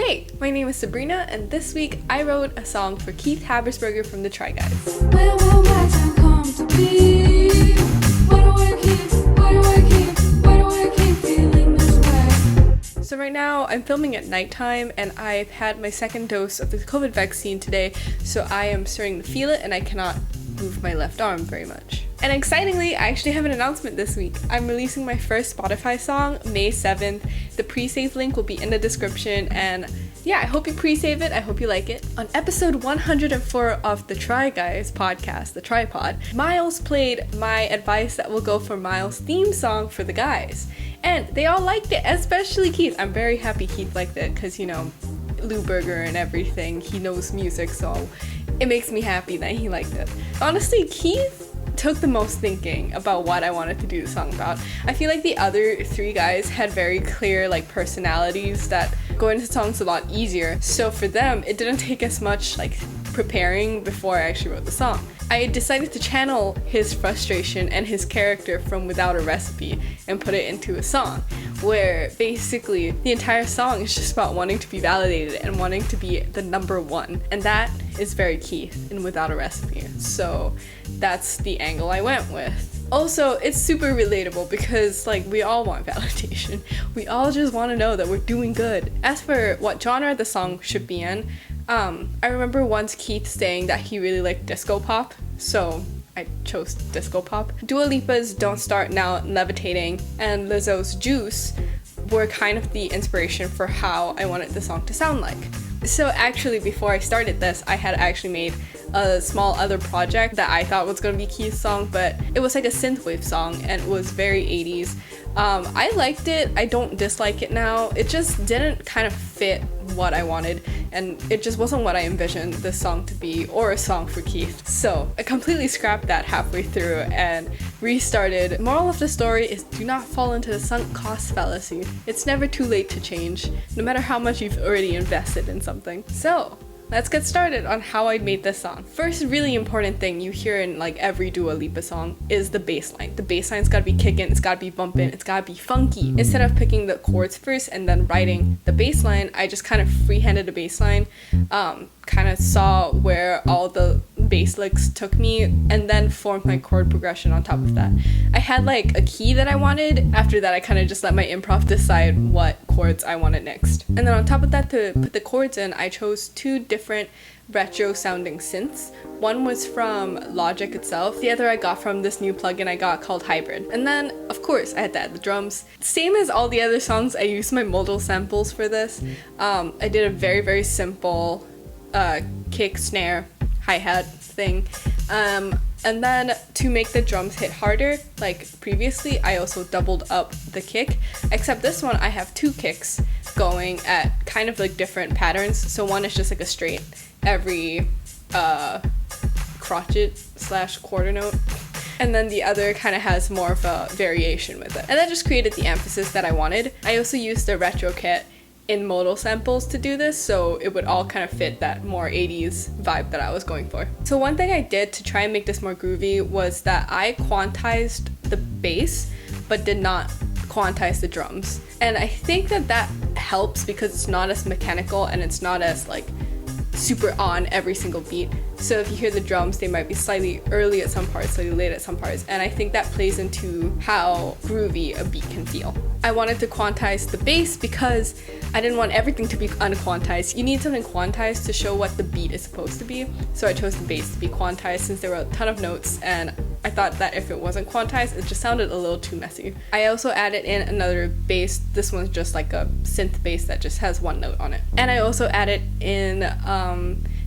Hey, my name is Sabrina, and this week I wrote a song for Keith Habersberger from the Try Guys. When will my time come to be? Why do I keep feeling this way? So right now I'm filming at nighttime, and I've had my second dose of the COVID vaccine today, so I am starting to feel it and I cannot move my left arm very much. And excitingly, I actually have an announcement this week. I'm releasing my first Spotify song May 7th. The pre-save link will be in the description, and yeah, I hope you pre-save it. I hope you like it. On episode 104 of the Try Guys podcast, the Tripod, Miles played my advice that will go for Miles' theme song for the guys. And they all liked it, especially Keith. I'm very happy Keith liked it because, you know, Lou Burger and everything. He knows music, so it makes me happy that he liked it. Honestly, Keith took the most thinking about what I wanted to do the song about. I feel like the other three guys had very clear personalities that go into songs a lot easier. So for them, it didn't take as much preparing before I actually wrote the song. I decided to channel his frustration and his character from Without a Recipe and put it into a song, where basically the entire song is just about wanting to be validated and wanting to be the number one. And that is very Keith in Without a Recipe. So that's the angle I went with. Also, it's super relatable because we all want validation. We all just want to know that we're doing good. As for what genre the song should be in, I remember once Keith saying that he really liked disco pop, so I chose disco pop. Dua Lipa's Don't Start Now, Levitating, and Lizzo's Juice were kind of the inspiration for how I wanted the song to sound like. So actually, before I started this, I had actually made a small other project that I thought was going to be Keith's song, but it was like a synthwave song and it was very 80s. I liked it. I don't dislike it now. It just didn't kind of fit what I wanted, and it just wasn't what I envisioned this song to be, or a song for Keith. So I completely scrapped that halfway through and restarted. Moral of the story is do not fall into the sunk cost fallacy. It's never too late to change, no matter how much you've already invested in something. So let's get started on how I made this song. First really important thing you hear in every Dua Lipa song is the bass line. The bass line's gotta be kicking, it's gotta be bumping, it's gotta be funky. Instead of picking the chords first and then writing the bass line, I just kind of freehanded the bass line, kind of saw where all the bass licks took me, and then formed my chord progression on top of that. I had a key that I wanted. After that, I kind of just let my improv decide what chords I wanted next. And then on top of that, to put the chords in, I chose two different retro sounding synths. One was from Logic itself, the other I got from this new plugin I got called Hybrid. And then of course I had to add the drums. Same as all the other songs, I used my modal samples for this. I did a very, very simple kick, snare, hi-hat thing. And then to make the drums hit harder, like previously, I also doubled up the kick, except this one I have two kicks going at kind of different patterns. So one is just a straight every crotchet / quarter note, and then the other kind of has more of a variation with it. And that just created the emphasis that I wanted. I also used the retro kit in modal samples to do this, so it would all kind of fit that more 80s vibe that I was going for. So one thing I did to try and make this more groovy was that I quantized the bass but did not quantize the drums. And I think that helps because it's not as mechanical and it's not as super on every single beat. So if you hear the drums, they might be slightly early at some parts, slightly late at some parts, and I think that plays into how groovy a beat can feel. I wanted to quantize the bass because I didn't want everything to be unquantized. You need something quantized to show what the beat is supposed to be. So I chose the bass to be quantized since there were a ton of notes, and I thought that if it wasn't quantized, it just sounded a little too messy. I also added in another bass. This one's just a synth bass that just has one note on it. And I also added in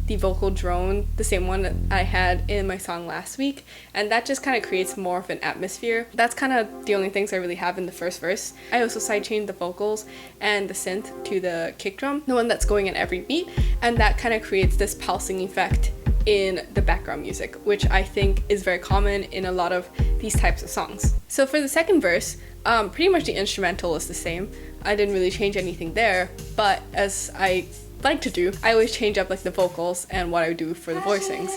the vocal drone, the same one that I had in my song last week, and that just kind of creates more of an atmosphere. That's kind of the only things I really have in the first verse. I also sidechained the vocals and the synth to the kick drum, the one that's going in every beat, and that kind of creates this pulsing effect in the background music, which I think is very common in a lot of these types of songs. So for the second verse, pretty much the instrumental is the same. I didn't really change anything there, but as I like to do, I always change up the vocals and what I do for the voicings.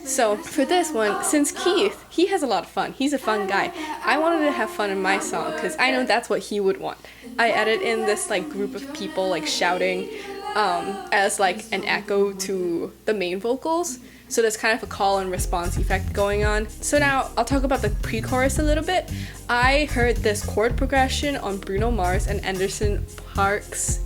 So for this one, since Keith, he has a lot of fun, he's a fun guy, I wanted to have fun in my song because I know that's what he would want. I added in this group of people shouting as like an echo to the main vocals. So there's kind of a call and response effect going on. So now I'll talk about the pre-chorus a little bit. I heard this chord progression on Bruno Mars and Anderson Parks,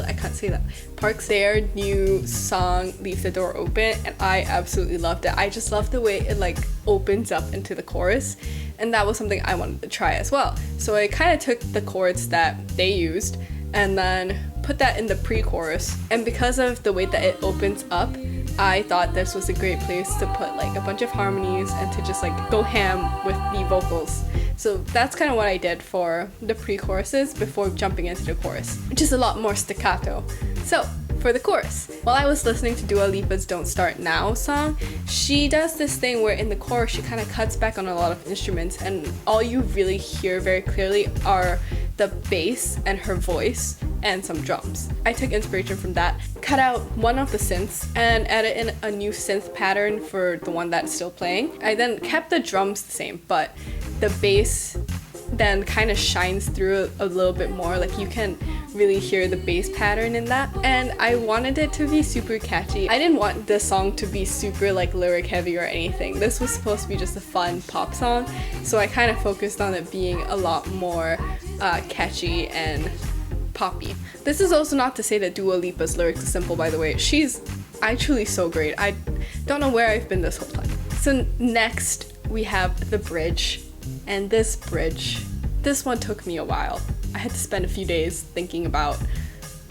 I can't say that, Parks, their new song Leave the Door Open, and I absolutely loved it. I just love the way it like opens up into the chorus, and that was something I wanted to try as well. So I kind of took the chords that they used and then put that in the pre-chorus, and because of the way that it opens up, I thought this was a great place to put like a bunch of harmonies and to just like go ham with the vocals. So that's kind of what I did for the pre-choruses before jumping into the chorus, which is a lot more staccato. So for the chorus, while I was listening to Dua Lipa's Don't Start Now song, she does this thing where in the chorus she kind of cuts back on a lot of instruments, and all you really hear very clearly are the bass and her voice and some drums. I took inspiration from that, cut out one of the synths and added in a new synth pattern for the one that's still playing. I then kept the drums the same, but the bass then kind of shines through a little bit more, like you can really hear the bass pattern in that, and I wanted it to be super catchy. I didn't want this song to be super like lyric heavy or anything. This was supposed to be just a fun pop song, so I kind of focused on it being a lot more catchy and poppy. This is also not to say that Dua Lipa's lyrics are simple, by the way. She's actually so great. I don't know where I've been this whole time. So next we have the bridge, and this bridge, this one took me a while. I had to spend a few days thinking about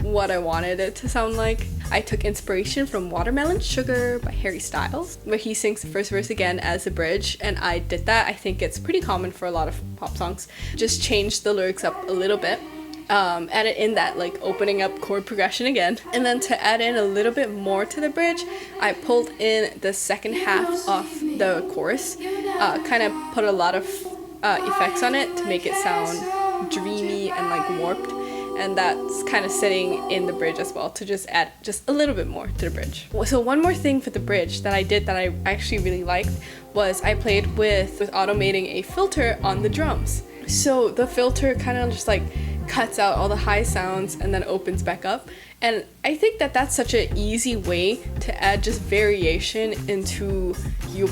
what I wanted it to sound like. I took inspiration from Watermelon Sugar by Harry Styles, where he sings the first verse again as a bridge, and I did that. I think it's pretty common for a lot of pop songs. Just changed the lyrics up a little bit. Added in that like opening up chord progression again, and then to add in a little bit more to the bridge, I pulled in the second half of the chorus, kind of put a lot of effects on it to make it sound dreamy and like warped, and that's kind of sitting in the bridge as well to just add just a little bit more to the bridge. So one more thing for the bridge that I did that I actually really liked was I played with automating a filter on the drums. So the filter kind of just like cuts out all the high sounds and then opens back up, and I think that that's such an easy way to add just variation into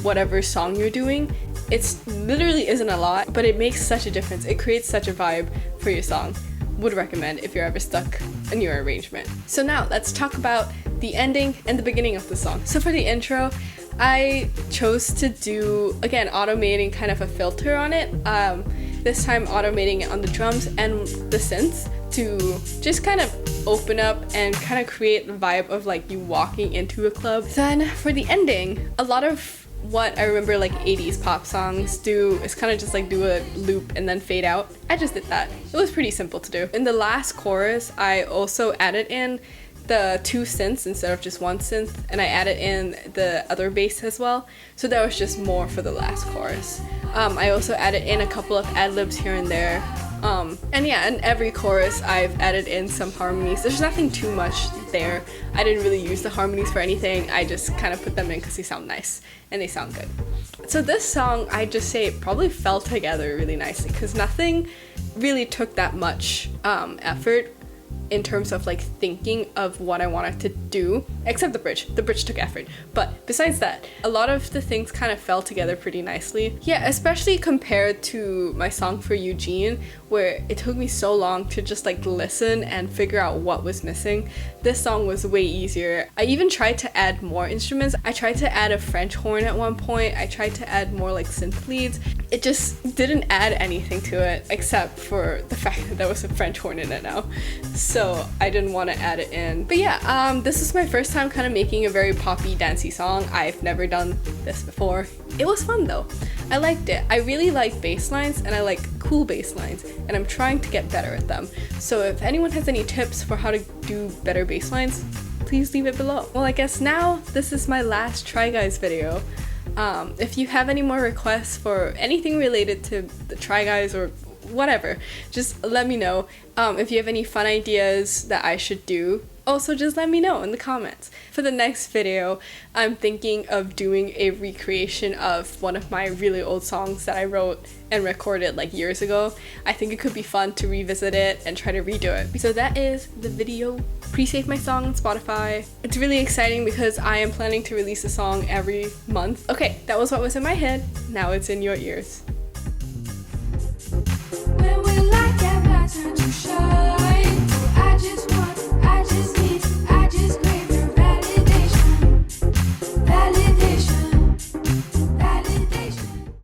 whatever song you're doing. It's literally isn't a lot, but it makes such a difference. It creates such a vibe for your song. Would recommend if you're ever stuck in your arrangement. So now let's talk about the ending and the beginning of the song. So for the intro, I chose to do, again, automating kind of a filter on it. This time automating it on the drums and the synths to just kind of open up and kind of create the vibe of like you walking into a club. Then for the ending, a lot of what I remember like 80s pop songs do is kind of just like do a loop and then fade out. I just did that. It was pretty simple to do. In the last chorus, I also added in the two synths instead of just one synth, and I added in the other bass as well, so that was just more for the last chorus. I also added in a couple of ad-libs here and there, and yeah, in every chorus I've added in some harmonies. There's nothing too much there. I didn't really use the harmonies for anything. I just kind of put them in because they sound nice and they sound good. So this song, I'd just say it probably fell together really nicely because nothing really took that much effort in terms of like thinking of what I wanted to do, except the bridge. The bridge took effort, but besides that, a lot of the things kind of fell together pretty nicely. Yeah, especially compared to my song for Eugene, where it took me so long to just like listen and figure out what was missing. This song was way easier. I even tried to add more instruments. I tried to add a French horn at one point. I tried to add more like synth leads. It just didn't add anything to it except for the fact that there was a French horn in it now. So I didn't want to add it in. But yeah, this is my first time kind of making a very poppy, dancey song. I've never done this before. It was fun though. I liked it. I really like bass lines, and I like cool bass lines, and I'm trying to get better at them. So if anyone has any tips for how to do better bass lines, please leave it below. Well, I guess now this is my last Try Guys video. If you have any more requests for anything related to the Try Guys or whatever, just let me know. If you have any fun ideas that I should do, also just let me know in the comments. For the next video, I'm thinking of doing a recreation of one of my really old songs that I wrote and recorded like years ago. I think it could be fun to revisit it and try to redo it. So that is the video pre-save my song on Spotify. It's really exciting because I am planning to release a song every month. Okay, that was what was in my head. Now it's in your ears.